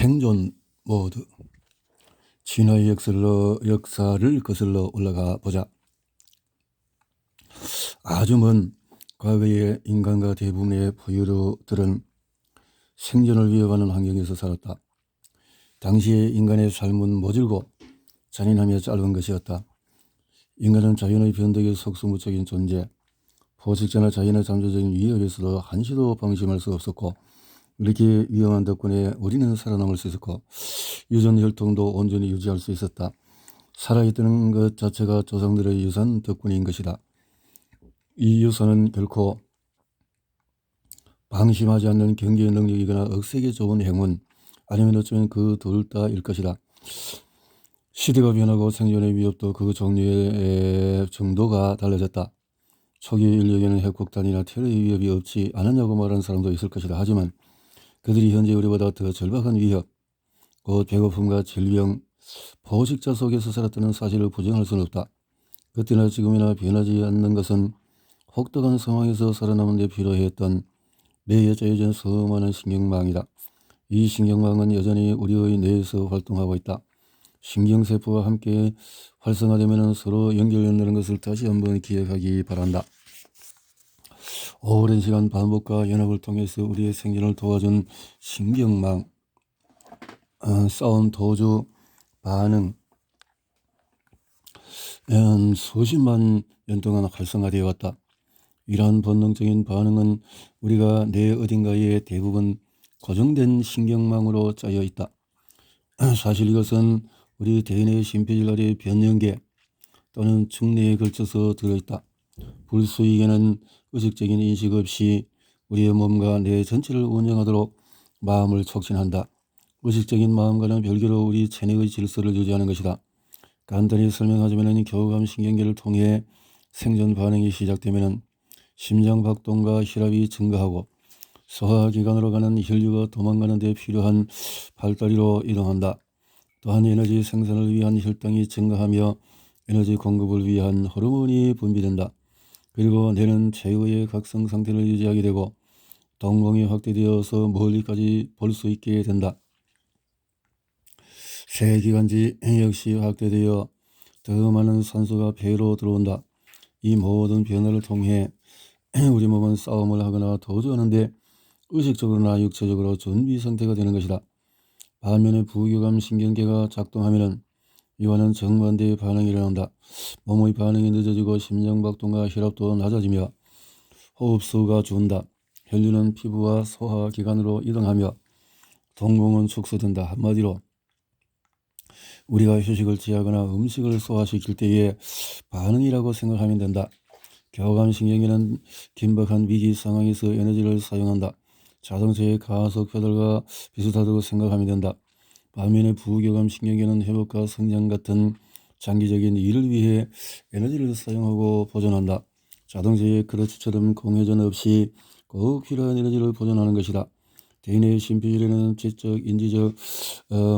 생존 모드. 진화의 역사를 거슬러 올라가 보자. 아주 먼 과거의 인간과 대부분의 포유류들은 생존을 위협하는 환경에서 살았다. 당시의 인간의 삶은 모질고 잔인하며 짧은 것이었다. 인간은 자연의 변덕에 속수무책인 존재, 포식자나 자연의 잠재적인 위협에서도 한시도 방심할 수 없었고, 이렇게 위험한 덕분에 우리는 살아남을 수 있었고 유전 혈통도 온전히 유지할 수 있었다. 살아있다는 것 자체가 조상들의 유산 덕분인 것이다. 이 유산은 결코 방심하지 않는 경계 능력이거나 억세게 좋은 행운, 아니면 어쩌면 그 둘 다일 것이다. 시대가 변하고 생존의 위협도 그 종류의 정도가 달라졌다. 초기 인류에는 핵폭탄이나 테러의 위협이 없지 않았냐고 말하는 사람도 있을 것이다. 하지만 그들이 현재 우리보다 더 절박한 위협, 곧 배고픔과 질병, 포식자 속에서 살았다는 사실을 부정할 수는 없다. 그때나 지금이나 변하지 않는 것은 혹독한 상황에서 살아남는 데 필요했던 뇌에 짜여진 수많은 신경망이다. 이 신경망은 여전히 우리의 뇌에서 활동하고 있다. 신경세포와 함께 활성화되면 서로 연결된다는 것을 다시 한번 기억하기 바란다. 오랜 시간 반복과 연합을 통해서 우리의 생존을 도와준 신경망, 싸움 도주 반응, 수십만 년 동안 활성화되어 왔다. 이러한 본능적인 반응은 우리가 뇌 어딘가에 대부분 고정된 신경망으로 짜여 있다. 사실 이것은 우리 대뇌의 심폐질 아래 변연계 또는 중뇌에 걸쳐서 들어있다. 불수익에는 의식적인 인식 없이 우리의 몸과 뇌 전체를 운영하도록 마음을 촉진한다. 의식적인 마음과는 별개로 우리 체내의 질서를 유지하는 것이다. 간단히 설명하자면 교감 신경계를 통해 생존 반응이 시작되면 심장박동과 혈압이 증가하고 소화기관으로 가는 혈류가 도망가는 데 필요한 팔다리로 이동한다. 또한 에너지 생산을 위한 혈당이 증가하며 에너지 공급을 위한 호르몬이 분비된다. 그리고 뇌는 최고의 각성 상태를 유지하게 되고 동공이 확대되어서 멀리까지 볼 수 있게 된다. 세기관지 역시 확대되어 더 많은 산소가 폐로 들어온다. 이 모든 변화를 통해 우리 몸은 싸움을 하거나 도주하는데 의식적으로나 육체적으로 준비 상태가 되는 것이다. 반면에 부교감 신경계가 작동하면 이와는 정반대의 반응이 일어난다. 몸의 반응이 늦어지고 심장박동과 혈압도 낮아지며 호흡수가 준다. 혈류는 피부와 소화기관으로 이동하며 동공은 축소된다. 한마디로 우리가 휴식을 취하거나 음식을 소화시킬 때의 반응이라고 생각하면 된다. 교감신경계는 긴박한 위기 상황에서 에너지를 사용한다. 자동차의 가속 페달과 비슷하다고 생각하면 된다. 반면에 부교감신경계는 회복과 성장 같은 장기적인 일을 위해 에너지를 사용하고 보존한다. 자동차의 크러치처럼 공회전 없이 꼭 필요한 에너지를 보존하는 것이다. 대뇌의 심폐질에는 지적, 인지적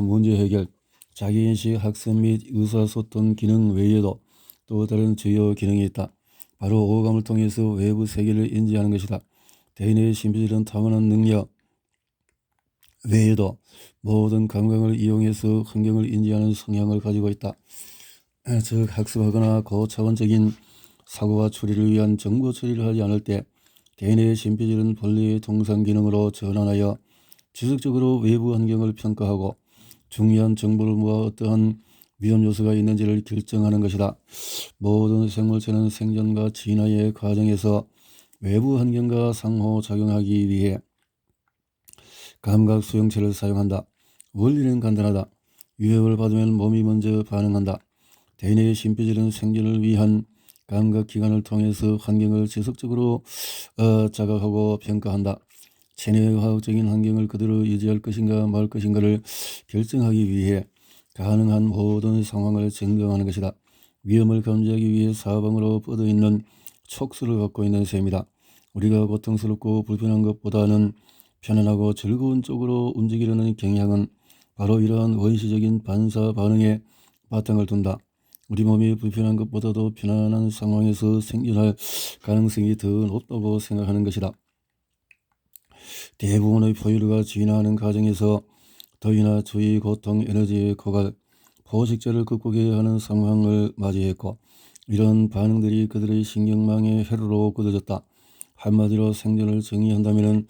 문제 해결, 자기인식, 학습 및 의사소통 기능 외에도 또 다른 주요 기능이 있다. 바로 오감을 통해서 외부 세계를 인지하는 것이다. 대뇌의 심폐질은 타고난 능력 외에도 모든 감각을 이용해서 환경을 인지하는 성향을 가지고 있다. 즉 학습하거나 고차원적인 사고와 추리를 위한 정보 처리를 하지 않을 때 대뇌의 심폐질은 본래의 통상 기능으로 전환하여 지속적으로 외부 환경을 평가하고 중요한 정보를 모아 어떠한 위험 요소가 있는지를 결정하는 것이다. 모든 생물체는 생존과 진화의 과정에서 외부 환경과 상호작용하기 위해 감각 수용체를 사용한다. 원리는 간단하다. 위협을 받으면 몸이 먼저 반응한다. 대뇌의 심폐질은 생존을 위한 감각기관을 통해서 환경을 지속적으로 자각하고 평가한다. 체내의 화학적인 환경을 그대로 유지할 것인가 말 것인가를 결정하기 위해 가능한 모든 상황을 점검하는 것이다. 위험을 감지하기 위해 사방으로 뻗어있는 촉수를 갖고 있는 셈이다. 우리가 고통스럽고 불편한 것보다는 편안하고 즐거운 쪽으로 움직이려는 경향은 바로 이러한 원시적인 반사 반응에 바탕을 둔다. 우리 몸이 불편한 것보다도 편안한 상황에서 생존할 가능성이 더 높다고 생각하는 것이다. 대부분의 포유류가 진화하는 과정에서 더위나 추위, 고통, 에너지의 고갈, 포식자를 극복해야 하는 상황을 맞이했고 이런 반응들이 그들의 신경망에 회로로 굳어졌다. 한마디로 생존을 정의한다면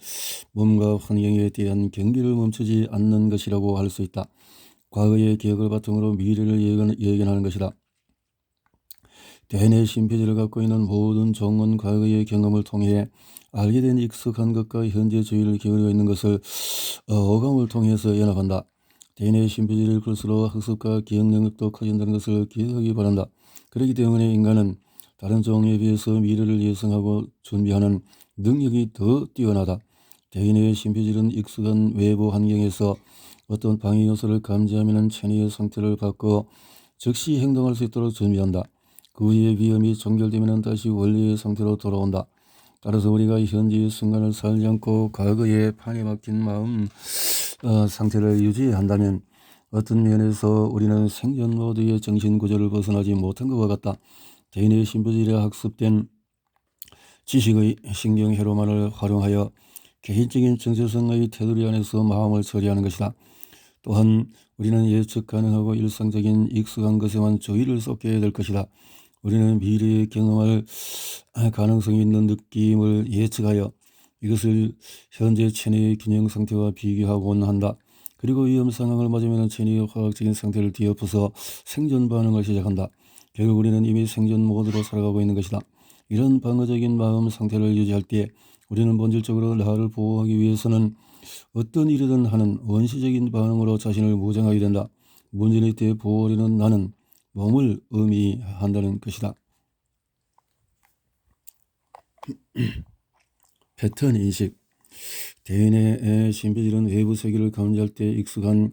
몸과 환경에 대한 경계를 멈추지 않는 것이라고 할 수 있다. 과거의 기억을 바탕으로 미래를 예견하는 것이다. 대뇌 심폐지를 갖고 있는 모든 종은 과거의 경험을 통해 알게 된 익숙한 것과 현재 주의를 기울이고 있는 것을 오감을 통해서 연합한다. 대뇌 심폐지를 클수록 학습과 기억 능력도 커진다는 것을 기억하기 바란다. 그렇기 때문에 인간은 다른 종에 비해서 미래를 예상하고 준비하는 능력이 더 뛰어나다. 대뇌의 심폐질은 익숙한 외부 환경에서 어떤 방해 요소를 감지하면 체내의 상태를 바꿔 즉시 행동할 수 있도록 준비한다. 그 후에 위험이 종결되면 다시 원래의 상태로 돌아온다. 따라서 우리가 현재의 순간을 살지 않고 과거에 판에 박힌 마음 상태를 유지한다면 어떤 면에서 우리는 생존 모드의 정신구조를 벗어나지 못한 것과 같다. 대뇌의 심폐질에 학습된 지식의 신경회로만을 활용하여 개인적인 정체성의 테두리 안에서 마음을 처리하는 것이다. 또한 우리는 예측 가능하고 일상적인 익숙한 것에만 주의를 쏟게 될 것이다. 우리는 미래에 경험할 가능성이 있는 느낌을 예측하여 이것을 현재 체내의 균형 상태와 비교하곤 한다. 그리고 위험 상황을 맞으면 체내의 화학적인 상태를 뒤엎어서 생존 반응을 시작한다. 결국 우리는 이미 생존 모드로 살아가고 있는 것이다. 이런 방어적인 마음 상태를 유지할 때 우리는 본질적으로 나를 보호하기 위해서는 어떤 일이든 하는 원시적인 반응으로 자신을 무장하게 된다. 문제의 때 보호하려는 나는 몸을 의미한다는 것이다. 패턴 인식. 대뇌의 심폐질은 외부 세계를 감지할 때 익숙한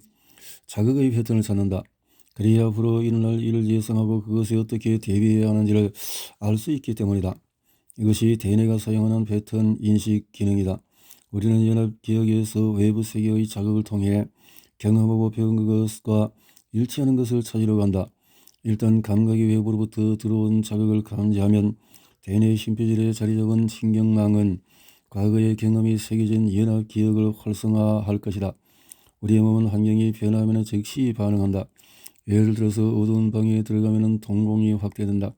자극의 패턴을 찾는다. 그래야 앞으로 일어날 일을 예상하고 그것에 어떻게 대비해야 하는지를 알 수 있기 때문이다. 이것이 대뇌가 사용하는 패턴 인식 기능이다. 우리는 연합 기억에서 외부 세계의 자극을 통해 경험하고 배운 것과 일치하는 것을 찾으려고 한다. 일단 감각이 외부로부터 들어온 자극을 감지하면 대뇌 심폐질에 자리 잡은 신경망은 과거의 경험이 새겨진 연합 기억을 활성화할 것이다. 우리의 몸은 환경이 변하면 즉시 반응한다. 예를 들어서 어두운 방에 들어가면 동공이 확대된다.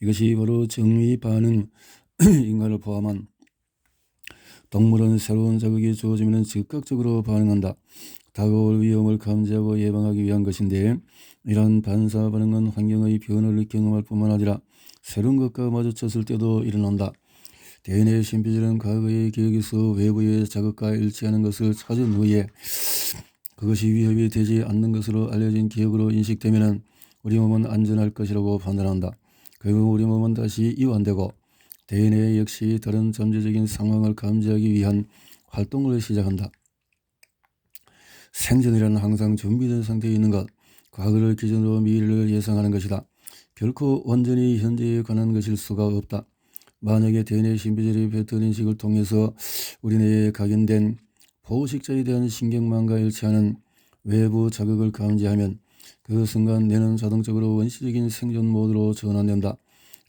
이것이 바로 정의 반응, 인간을 포함한 동물은 새로운 자극이 주어지면 즉각적으로 반응한다. 다가올 위험을 감지하고 예방하기 위한 것인데 이러한 반사 반응은 환경의 변화를 경험할 뿐만 아니라 새로운 것과 마주쳤을 때도 일어난다. 대뇌의 심폐질은 과거의 기억에서 외부의 자극과 일치하는 것을 찾은 후에 그것이 위협이 되지 않는 것으로 알려진 기억으로 인식되면 우리 몸은 안전할 것이라고 판단한다. 결국 우리 몸은 다시 이완되고 대뇌 역시 다른 잠재적인 상황을 감지하기 위한 활동을 시작한다. 생존이란 항상 준비된 상태에 있는 것, 과거를 기준으로 미래를 예상하는 것이다. 결코 완전히 현재에 관한 것일 수가 없다. 만약에 대뇌 심폐질의 패턴 인식을 통해서 우리 뇌에 각인된 포식자에 대한 신경망과 일치하는 외부 자극을 감지하면 그 순간 뇌는 자동적으로 원시적인 생존 모드로 전환된다.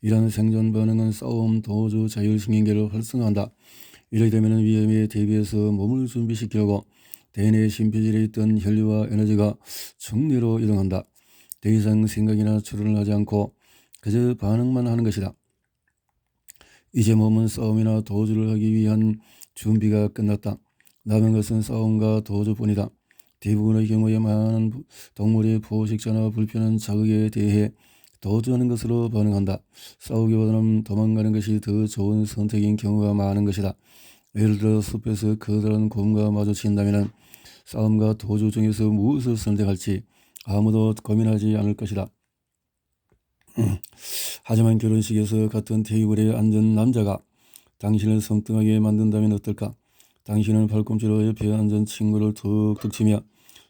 이러한 생존 반응은 싸움, 도주, 자율신경계를 활성화한다. 이렇게 되면 위험에 대비해서 몸을 준비시키려고 대뇌 심폐질에 있던 혈류와 에너지가 정뇌로 이동한다. 더 이상 생각이나 추론을 하지 않고 그저 반응만 하는 것이다. 이제 몸은 싸움이나 도주를 하기 위한 준비가 끝났다. 남은 것은 싸움과 도주뿐이다. 대부분의 경우에 많은 동물이 포식자나 불편한 자극에 대해 도주하는 것으로 반응한다. 싸우기보다는 도망가는 것이 더 좋은 선택인 경우가 많은 것이다. 예를 들어 숲에서 커다란 곰과 마주친다면 싸움과 도주 중에서 무엇을 선택할지 아무도 고민하지 않을 것이다. 하지만 결혼식에서 같은 테이블에 앉은 남자가 당신을 섬뜩하게 만든다면 어떨까? 당신은 발꿈치로 옆에 앉은 친구를 툭툭 치며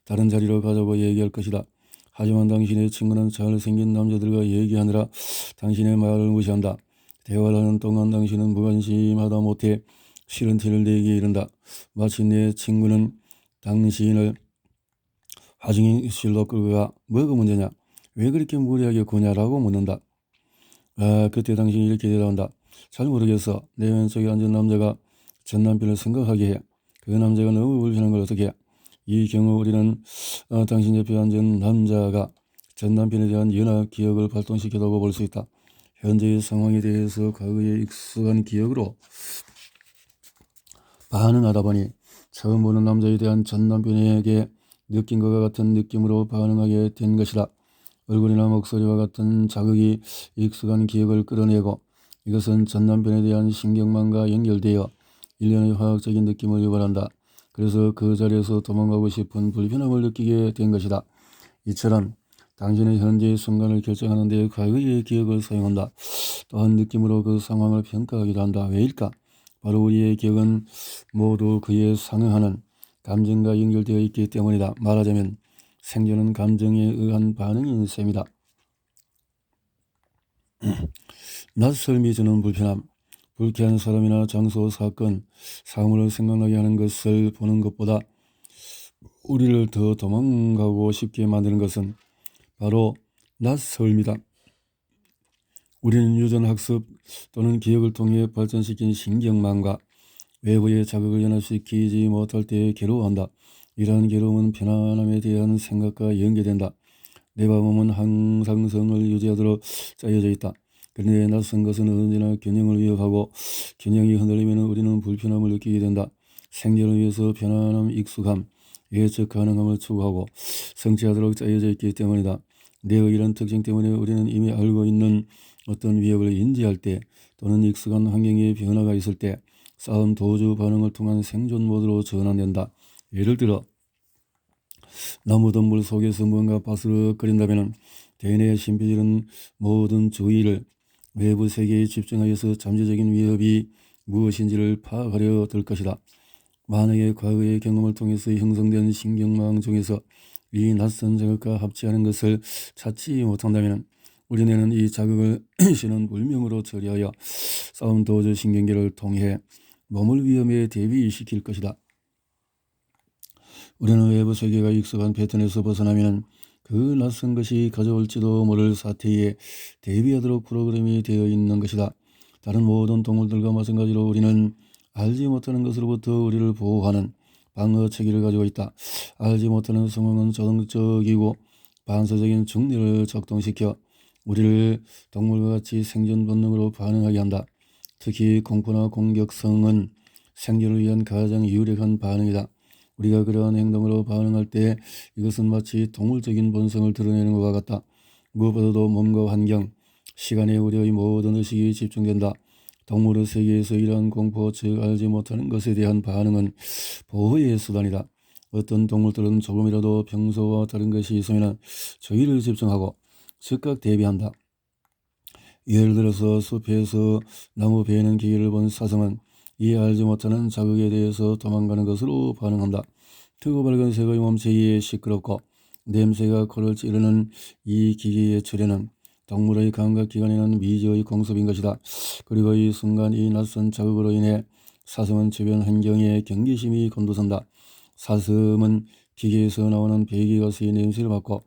다른 자리로 가자고 얘기할 것이다. 하지만 당신의 친구는 잘생긴 남자들과 얘기하느라 당신의 말을 무시한다. 대화를 하는 동안 당신은 무관심하다 못해 싫은 티를 내게 이른다. 마침내 친구는 당신을 화장실로 끌고 가 뭐가 문제냐? 왜 그렇게 무리하게 구냐라고 묻는다. 그때 당신이 이렇게 대답한다. 잘 모르겠어. 내 왼쪽에 앉은 남자가 전 남편을 생각하게 해. 그 남자가 너무 불편한 걸 어떻게 해? 이 경우 우리는 당신 옆에 앉은 남자가 전 남편에 대한 연합 기억을 발동시켰다고 볼 수 있다. 현재의 상황에 대해서 과거의 익숙한 기억으로 반응하다 보니 처음 보는 남자에 대한 전 남편에게 느낀 것과 같은 느낌으로 반응하게 된 것이다. 얼굴이나 목소리와 같은 자극이 익숙한 기억을 끌어내고 이것은 전 남편에 대한 신경망과 연결되어 일련의 화학적인 느낌을 유발한다. 그래서 그 자리에서 도망가고 싶은 불편함을 느끼게 된 것이다. 이처럼 당신의 현재의 순간을 결정하는 데 과거의 기억을 사용한다. 또한 느낌으로 그 상황을 평가하기도 한다. 왜일까? 바로 우리의 기억은 모두 그에 상응하는 감정과 연결되어 있기 때문이다. 말하자면 생존은 감정에 의한 반응인 셈이다. 낯설미 주는 불편함. 불쾌한 사람이나 장소, 사건, 사물을 생각나게 하는 것을 보는 것보다 우리를 더 도망가고 싶게 만드는 것은 바로 낯설미다. 우리는 유전 학습 또는 기억을 통해 발전시킨 신경망과 외부의 자극을 연합시키지 못할 때 괴로워한다. 이러한 괴로움은 편안함에 대한 생각과 연계된다. 내 몸은 항상성을 유지하도록 짜여져 있다. 그런데 낯선 것은 언제나 균형을 위협하고 균형이 흔들리면 우리는 불편함을 느끼게 된다. 생존을 위해서 편안함, 익숙함, 예측 가능함을 추구하고 성취하도록 짜여져 있기 때문이다. 뇌의 이런 특징 때문에 우리는 이미 알고 있는 어떤 위협을 인지할 때 또는 익숙한 환경의 변화가 있을 때 싸움 도주 반응을 통한 생존 모드로 전환된다. 예를 들어 나무덤불 속에서 뭔가 바스락거린다면 대뇌의 신비들은 모든 주의를 외부 세계에 집중하여서 잠재적인 위협이 무엇인지를 파악하려 들 것이다. 만약에 과거의 경험을 통해서 형성된 신경망 중에서 이 낯선 자극과 합치하는 것을 찾지 못한다면 우리 뇌는 이 자극을 신은 불명으로 처리하여 싸움 도주 신경계를 통해 몸을 위험에 대비시킬 것이다. 우리는 외부 세계가 익숙한 패턴에서 벗어나면 그 낯선 것이 가져올지도 모를 사태에 대비하도록 프로그램이 되어 있는 것이다. 다른 모든 동물들과 마찬가지로 우리는 알지 못하는 것으로부터 우리를 보호하는 방어 체계를 가지고 있다. 알지 못하는 상황은 자동적이고 반사적인 중뇌를 작동시켜 우리를 동물과 같이 생존 본능으로 반응하게 한다. 특히 공포나 공격성은 생존을 위한 가장 유력한 반응이다. 우리가 그러한 행동으로 반응할 때 이것은 마치 동물적인 본성을 드러내는 것과 같다. 무엇보다도 몸과 환경, 시간에 우리의 모든 의식이 집중된다. 동물의 세계에서 이러한 공포, 즉 알지 못하는 것에 대한 반응은 보호의 수단이다. 어떤 동물들은 조금이라도 평소와 다른 것이 있으면 주의를 집중하고 즉각 대비한다. 예를 들어서 숲에서 나무 베이는 기계를 본 사슴은 이 알지 못하는 자극에 대해서 도망가는 것으로 반응한다. 트고 밝은색의 몸체에 시끄럽고 냄새가 코를 찌르는 이 기계의 출현은 동물의 감각기관에는 미지의 공습인 것이다. 그리고 이 순간 이 낯선 자극으로 인해 사슴은 주변 환경에 경계심이 곤두선다. 사슴은 기계에서 나오는 배기가스의 냄새를 맡고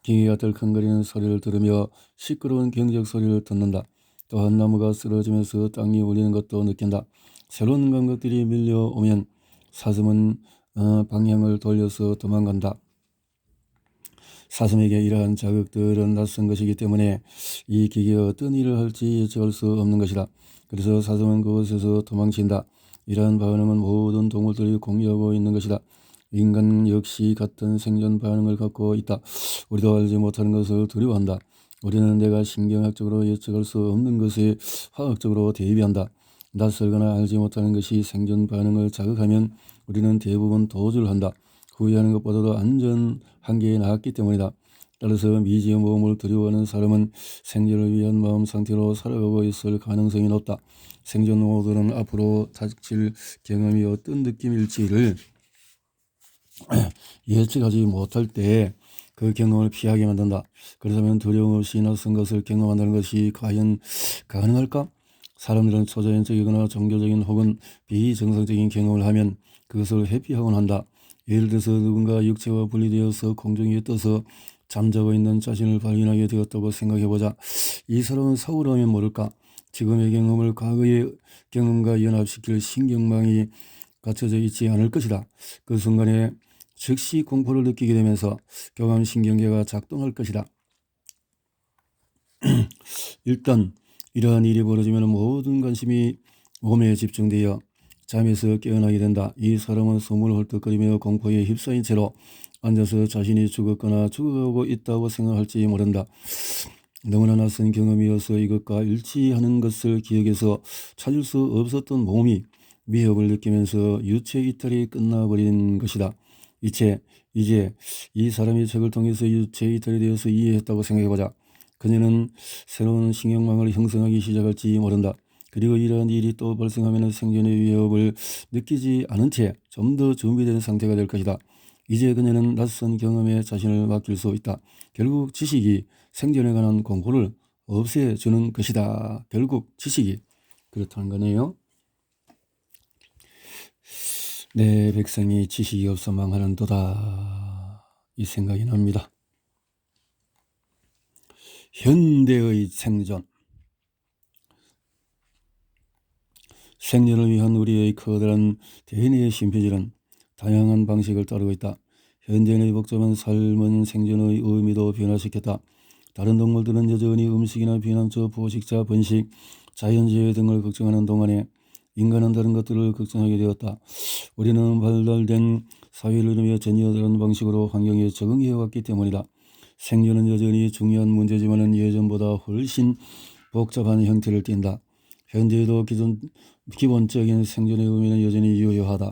기계가 덜컹거리는 소리를 들으며 시끄러운 경적 소리를 듣는다. 또한 나무가 쓰러지면서 땅이 울리는 것도 느낀다. 새로운 감각들이 밀려오면 사슴은 방향을 돌려서 도망간다. 사슴에게 이러한 자극들은 낯선 것이기 때문에 이 기계가 어떤 일을 할지 예측할 수 없는 것이다. 그래서 사슴은 그곳에서 도망친다. 이러한 반응은 모든 동물들이 공유하고 있는 것이다. 인간 역시 같은 생존 반응을 갖고 있다. 우리도 알지 못하는 것을 두려워한다. 우리는 내가 신경학적으로 예측할 수 없는 것에 화학적으로 대비한다. 낯설거나 알지 못하는 것이 생존 반응을 자극하면 우리는 대부분 도주를 한다. 후회하는 것보다도 안전한 게 낫기 때문이다. 따라서 미지의 모험을 두려워하는 사람은 생존을 위한 마음 상태로 살아가고 있을 가능성이 높다. 생존 모드는 앞으로 닥칠 경험이 어떤 느낌일지를 예측하지 못할 때 그 경험을 피하게 만든다. 그렇다면 두려움 없이 낯선 것을 경험한다는 것이 과연 가능할까? 사람들은 초자연적이거나 종교적인 혹은 비정상적인 경험을 하면 그것을 회피하곤 한다. 예를 들어서 누군가 육체와 분리되어서 공중 위에 떠서 잠자고 있는 자신을 발견하게 되었다고 생각해보자. 이 사람은 서울하면 모를까? 지금의 경험을 과거의 경험과 연합시킬 신경망이 갖춰져 있지 않을 것이다. 그 순간에 즉시 공포를 느끼게 되면서 교감신경계가 작동할 것이다. 일단 이러한 일이 벌어지면 모든 관심이 몸에 집중되어 잠에서 깨어나게 된다. 이 사람은 숨을 헐떡거리며 공포에 휩싸인 채로 앉아서 자신이 죽었거나 죽어가고 있다고 생각할지 모른다. 너무나 낯선 경험이어서 이것과 일치하는 것을 기억해서 찾을 수 없었던 몸이 위협을 느끼면서 유체 이탈이 끝나버린 것이다. 이제 이 사람이 책을 통해서 유체 이탈이 되어서 이해했다고 생각해보자. 그녀는 새로운 신경망을 형성하기 시작할지 모른다. 그리고 이러한 일이 또 발생하면 생존의 위협을 느끼지 않은 채 좀 더 준비된 상태가 될 것이다. 이제 그녀는 낯선 경험에 자신을 맡길 수 있다. 결국 지식이 생존에 관한 공포를 없애주는 것이다. 결국 지식이 그렇다는 거네요. 내 백성이 지식이 없어 망하는도다. 이 생각이 납니다. 현대의 생존. 생존을 위한 우리의 커다란 DNA의 심표질은 다양한 방식을 따르고 있다. 현대인의 복잡한 삶은 생존의 의미도 변화시켰다. 다른 동물들은 여전히 음식이나 비난처, 포식자, 번식, 자연재해 등을 걱정하는 동안에 인간은 다른 것들을 걱정하게 되었다. 우리는 발달된 사회를 이루며 전혀 다른 방식으로 환경에 적응해왔기 때문이다. 생존은 여전히 중요한 문제지만 예전보다 훨씬 복잡한 형태를 띈다. 현재에도 기본적인 생존의 의미는 여전히 유효하다.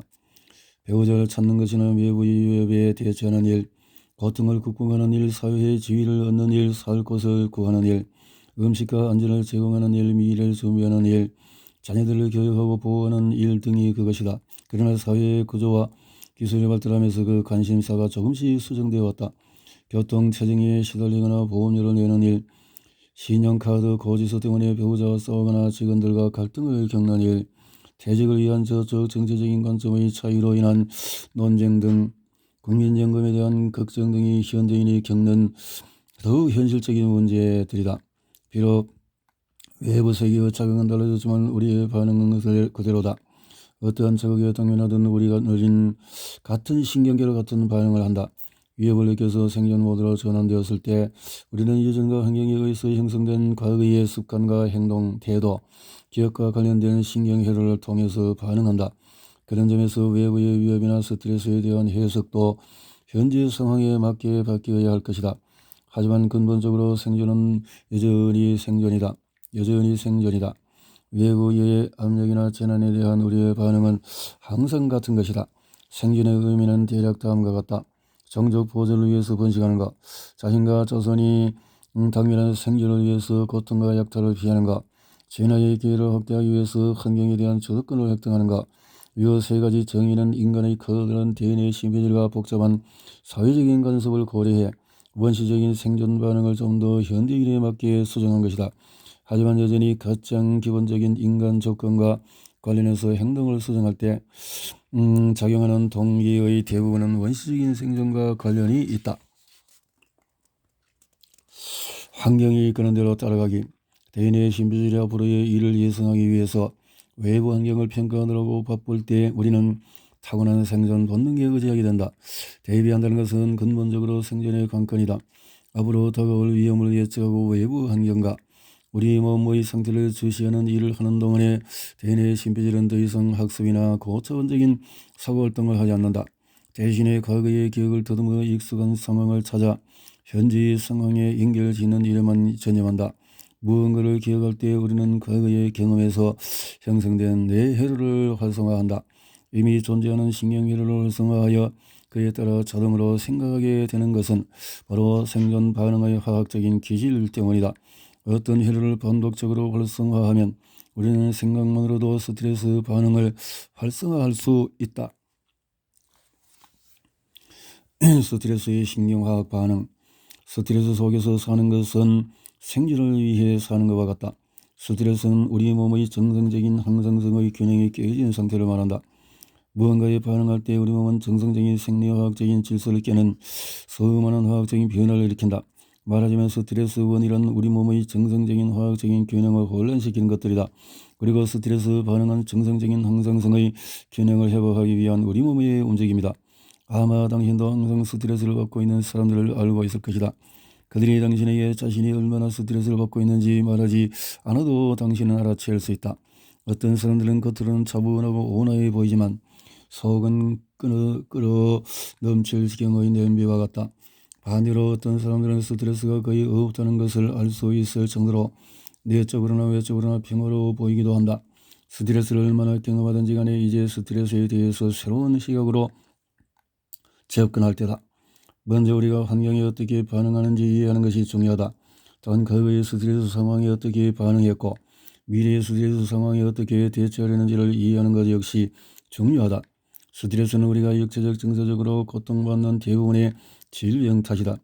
배우자를 찾는 것이나 외부의 위협에 대처하는 일, 고통을 극복하는 일, 사회의 지위를 얻는 일, 살 곳을 구하는 일, 음식과 안전을 제공하는 일, 미래를 준비하는 일, 자녀들을 교육하고 보호하는 일 등이 그것이다. 그러나 사회의 구조와 기술이 발달하면서 그 관심사가 조금씩 수정되어 왔다. 교통 체증에 시달리거나 보험료를 내는 일, 신용카드 고지서 때문에 배우자와 싸우거나 직원들과 갈등을 겪는 일, 퇴직을 위한 저쪽 정치적인 관점의 차이로 인한 논쟁 등 국민연금에 대한 걱정 등이 현대인이 겪는 더욱 현실적인 문제들이다. 비록 외부 세계의 자극은 달라졌지만 우리의 반응은 그대로다. 어떠한 자극에 당면하든 우리가 늘린 같은 신경계로 같은 반응을 한다. 위협을 느껴서 생존 모드로 전환되었을 때 우리는 예전과 환경에 의해서 형성된 과거의 습관과 행동, 태도, 기억과 관련된 신경회로를 통해서 반응한다. 그런 점에서 외부의 위협이나 스트레스에 대한 해석도 현재 상황에 맞게 바뀌어야 할 것이다. 하지만 근본적으로 생존은 여전히 생존이다. 외부의 압력이나 재난에 대한 우리의 반응은 항상 같은 것이다. 생존의 의미는 대략 다음과 같다. 정적 보존을 위해서 번식하는 것, 자신과 자손이 당면한 생존을 위해서 고통과 약탈을 피하는 것, 진화의 기회를 확대하기 위해서 환경에 대한 저작권을 획득하는 것. 이 세 가지 정의는 인간의 커다란 DNA 심표질과 복잡한 사회적인 간섭을 고려해 원시적인 생존 반응을 좀 더 현대인에 맞게 수정한 것이다. 하지만 여전히 가장 기본적인 인간 조건과 관련해서 행동을 수정할 때 작용하는 동기의 대부분은 원시적인 생존과 관련이 있다. 환경이 이끄는 대로 따라가기. 대인의 신비주의 앞으로의 일을 예상하기 위해서 외부 환경을 평가하느라고 바쁠 때 우리는 타고난 생존 본능에 의지하게 된다. 대비한다는 것은 근본적으로 생존의 관건이다. 앞으로 다가올 위험을 예측하고 외부 환경과 우리 몸의 상태를 주시하는 일을 하는 동안에 대뇌의 신비질은 더 이상 학습이나 고차원적인 사고활동을 하지 않는다. 대신에 과거의 기억을 더듬어 익숙한 상황을 찾아 현재의 상황에 연결짓는 일에만 전념한다. 무언가를 기억할 때 우리는 과거의 경험에서 형성된 뇌회로를 활성화한다. 이미 존재하는 신경회로를 활성화하여 그에 따라 자동으로 생각하게 되는 것은 바로 생존 반응의 화학적인 기질 때문이다. 어떤 회로를 반복적으로 활성화하면 우리는 생각만으로도 스트레스 반응을 활성화할 수 있다. 스트레스의 신경화학 반응. 스트레스 속에서 사는 것은 생존을 위해 사는 것과 같다. 스트레스는 우리 몸의 정상적인 항상성의 균형이 깨진 상태를 말한다. 무언가에 반응할 때 우리 몸은 정상적인 생리화학적인 질서를 깨는 수많은 화학적인 변화를 일으킨다. 말하자면 스트레스 원인은 우리 몸의 정상적인 화학적인 균형을 혼란시키는 것들이다. 그리고 스트레스 반응은 정상적인 항상성의 균형을 회복하기 위한 우리 몸의 움직임이다. 아마 당신도 항상 스트레스를 받고 있는 사람들을 알고 있을 것이다. 그들이 당신에게 자신이 얼마나 스트레스를 받고 있는지 말하지 않아도 당신은 알아챌 수 있다. 어떤 사람들은 겉으로는 차분하고 온화해 보이지만 속은 끓어 넘칠 지경의 냄비와 같다. 반대로 어떤 사람들은 스트레스가 거의 없다는 것을 알 수 있을 정도로 내적으로나 외적으로나 평화로워 보이기도 한다. 스트레스를 얼마나 경험하든지 간에 이제 스트레스에 대해서 새로운 시각으로 접근할 때다. 먼저 우리가 환경에 어떻게 반응하는지 이해하는 것이 중요하다. 또한 과거의 스트레스 상황에 어떻게 반응했고 미래의 스트레스 상황에 어떻게 대처하려는지를 이해하는 것 역시 중요하다. 스트레스는 우리가 육체적, 정서적으로 고통받는 대부분의 질병 탓이다.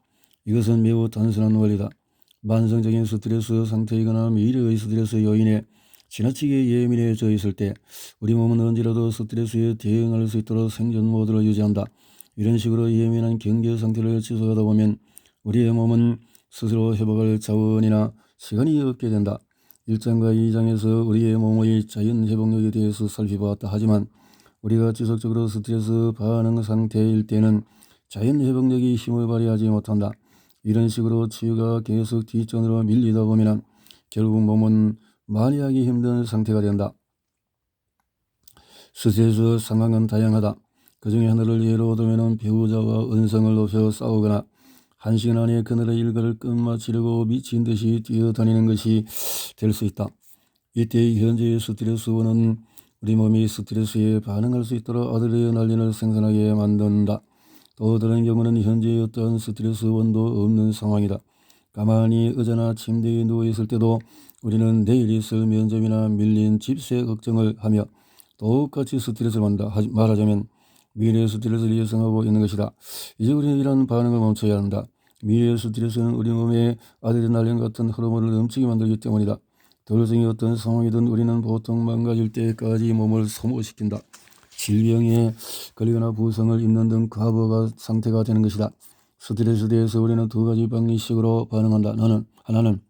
이것은 매우 단순한 원리다. 만성적인 스트레스 상태이거나 미래의 스트레스 요인에 지나치게 예민해져 있을 때 우리 몸은 언제라도 스트레스에 대응할 수 있도록 생존 모드를 유지한다. 이런 식으로 예민한 경계 상태를 지속하다 보면 우리의 몸은 스스로 회복할 자원이나 시간이 없게 된다. 1장과 2장에서 우리의 몸의 자연 회복력에 대해서 살펴보았다. 하지만 우리가 지속적으로 스트레스 반응 상태일 때는 자연 회복력이 힘을 발휘하지 못한다. 이런 식으로 치유가 계속 뒷전으로 밀리다 보면 결국 몸은 많이 하기 힘든 상태가 된다. 스트레스 상황은 다양하다. 그 중에 하나를 예로 들면 배우자와 언성을 높여 싸우거나 1시간 안에 그날의 일과를 끝마치려고 미친 듯이 뛰어다니는 것이 될 수 있다. 이때 현재의 스트레스원은 우리 몸이 스트레스에 반응할 수 있도록 아드레날린을 생산하게 만든다. 또 다른 경우는 현재의 어떠한 스트레스원도 없는 상황이다. 가만히 의자나 침대에 누워있을 때도 우리는 내일 있을 면접이나 밀린 집세 걱정을 하며 똑같이 스트레스를 받는다. 말하자면 미래의 스트레스를 예상하고 있는 것이다. 이제 우리는 이런 반응을 멈춰야 한다. 미래의 스트레스는 우리 몸에 아드레날린 같은 호르몬을 넘치게 만들기 때문이다. 도로성이 어떤 상황이든 우리는 보통 망가질 때까지 몸을 소모시킨다. 질병에 걸리거나 부상을 입는 등 과부하 상태가 되는 것이다. 스트레스에 대해서 우리는 두 가지 방식으로 반응한다. 하나는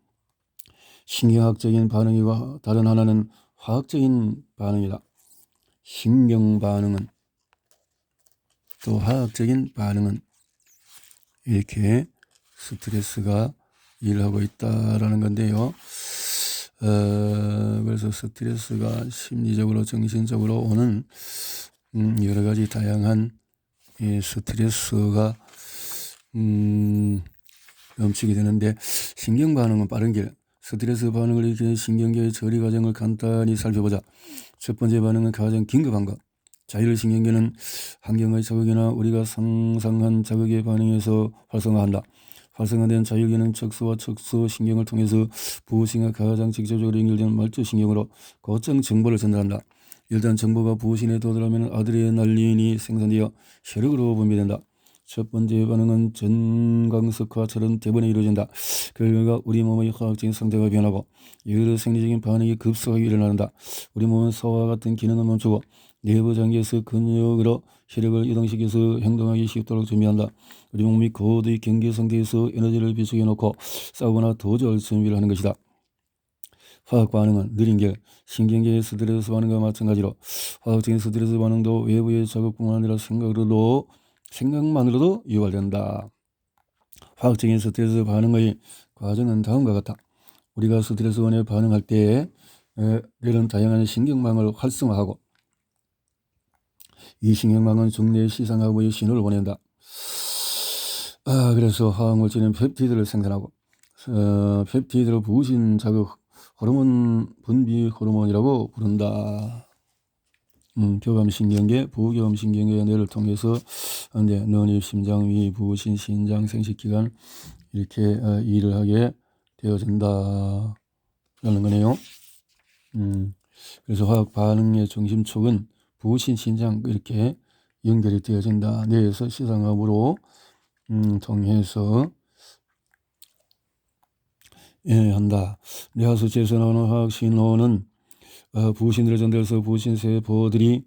신경학적인 반응이고 다른 하나는 화학적인 반응이다. 신경 반응은 또 화학적인 반응은 이렇게 스트레스가 일하고 있다라는 건데요. 그래서 스트레스가 심리적으로 정신적으로 오는 여러 가지 다양한 스트레스가 넘치게 되는데 신경 반응은 빠른 길. 스트레스 반응을 일으키는 신경계의 처리 과정을 간단히 살펴보자. 첫 번째 반응은 가장 긴급한 것. 자율신경계는 환경의 자극이나 우리가 상상한 자극에 반응해서 활성화한다. 활성화된 자율계는 척수와 척수신경을 통해서 부신과 가장 직접적으로 연결된 말초신경으로 곧장 정보를 전달한다. 일단 정보가 부신에 도달하면 아드레날린이 생산되어 혈액으로 분비된다. 첫 번째 반응은 전광석화처럼 대번에 이루어진다. 그 결과 우리 몸의 화학적인 상태가 변하고 여러 생리적인 반응이 급속하게 일어난다. 우리 몸은 소화 같은 기능을 멈추고 내부 장기에서 근육으로 혈액을 이동시켜서 행동하기 쉽도록 준비한다. 우리 몸이 고도의 경계 상태에서 에너지를 비축해 놓고 싸우거나 도주할 준비를 하는 것이다. 화학 반응은 느린 길, 신경계의 스트레스 반응과 마찬가지로 화학적인 스트레스 반응도 외부의 자극뿐만 아니라 생각만으로도 유발된다. 화학적인 스트레스 반응의 과정은 다음과 같다. 우리가 스트레스원에 반응할 때 이런 다양한 신경망을 활성화하고 이 신경망은 중뇌 시상하부의 신호를 보낸다. 그래서 화학물질은 펩티드를 생산하고 펩티드를 부신 자극 호르몬 분비 호르몬이라고 부른다. 교감신경계, 부교감신경계 뇌를 통해서 뇌, 심장, 위, 부신, 신장, 생식기관 이렇게 일을 하게 되어진다 라는 거네요. 그래서 화학 반응의 중심축은 부신, 신장 이렇게 연결이 되어진다. 뇌에서 시상압으로 통해서 한다. 뇌하수체에서 나오는 화학 신호는 부신으로 전달해서 부신세포들이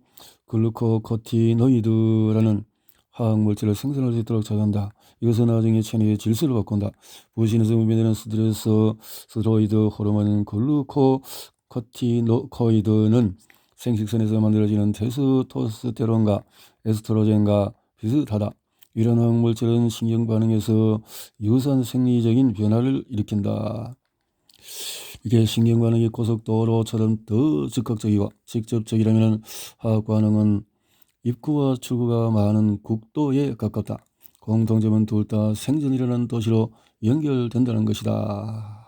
글루코코티노이드라는 화학물질을 생산할 수 있도록 작용한다. 이것은 나중에 체내의 질소를 바꾼다. 부신에서 분비되는 스테로이드 호르몬 글루코코티노이드는 생식선에서 만들어지는 테스토스테론과 에스트로겐과 비슷하다. 이런 화학물질은 신경 반응에서 유사한 생리적인 변화를 일으킨다. 이게 신경 반응이 고속도로처럼 더 즉각적이고 직접적이라면 화학 반응은 입구와 출구가 많은 국도에 가깝다. 공통점은 둘 다 생전이 일어나는 도시로 연결된다는 것이다.